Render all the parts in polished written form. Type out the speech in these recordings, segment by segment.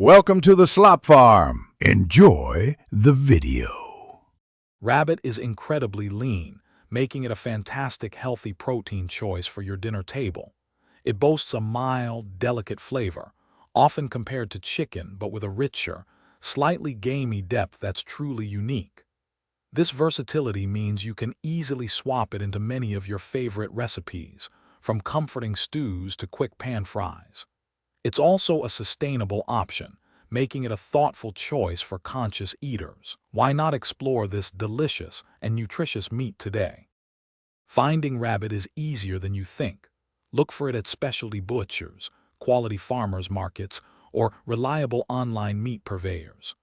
Welcome to the Slop Farm. Enjoy the video. Rabbit is incredibly lean, making it a fantastic healthy protein choice for your dinner table. It boasts a mild, delicate flavor, often compared to chicken but with a richer, slightly gamey depth that's truly unique. This versatility means you can easily swap it into many of your favorite recipes, from comforting stews to quick pan fries. It's also a sustainable option, making it a thoughtful choice for conscious eaters. Why not explore this delicious and nutritious meat today? Finding rabbit is easier than you think. Look for it at specialty butchers, quality farmers markets, or reliable online meat purveyors.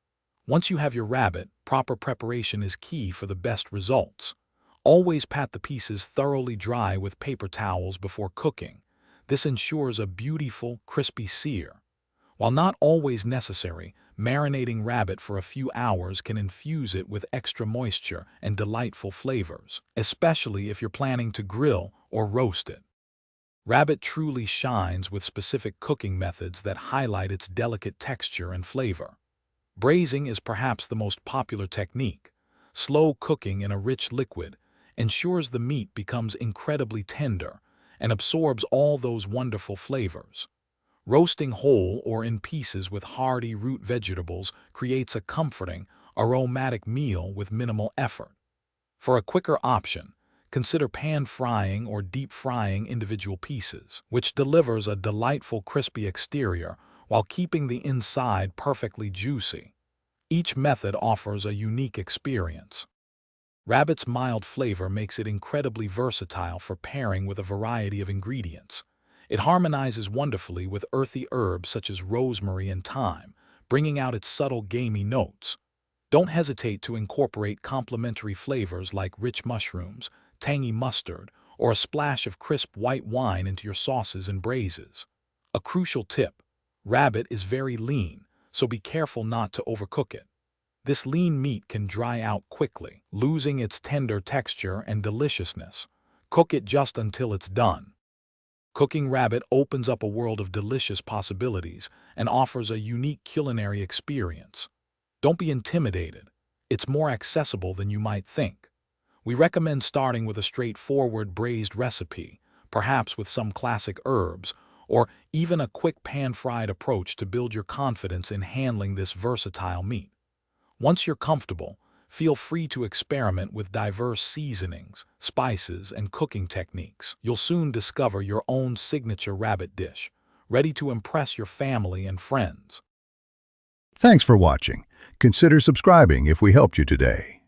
Once you have your rabbit, proper preparation is key for the best results. Always pat the pieces thoroughly dry with paper towels before cooking. This ensures a beautiful, crispy sear. While not always necessary, marinating rabbit for a few hours can infuse it with extra moisture and delightful flavors, especially if you're planning to grill or roast it. Rabbit truly shines with specific cooking methods that highlight its delicate texture and flavor. Braising is perhaps the most popular technique. Slow cooking in a rich liquid ensures the meat becomes incredibly tender and absorbs all those wonderful flavors. Roasting whole or in pieces with hearty root vegetables creates a comforting, aromatic meal with minimal effort. For a quicker option, consider pan frying or deep frying individual pieces, which delivers a delightful crispy exterior while keeping the inside perfectly juicy. Each method offers a unique experience. Rabbit's mild flavor makes it incredibly versatile for pairing with a variety of ingredients. It harmonizes wonderfully with earthy herbs such as rosemary and thyme, bringing out its subtle gamey notes. Don't hesitate to incorporate complementary flavors like rich mushrooms, tangy mustard, or a splash of crisp white wine into your sauces and braises. A crucial tip: rabbit is very lean, so be careful not to overcook it. This lean meat can dry out quickly, losing its tender texture and deliciousness. Cook it just until it's done. Cooking rabbit opens up a world of delicious possibilities and offers a unique culinary experience. Don't be intimidated. It's more accessible than you might think. We recommend starting with a straightforward braised recipe, perhaps with some classic herbs, or even a quick pan-fried approach to build your confidence in handling this versatile meat. Once you're comfortable, feel free to experiment with diverse seasonings, spices, and cooking techniques. You'll soon discover your own signature rabbit dish, ready to impress your family and friends. Thanks for watching. Consider subscribing if we helped you today.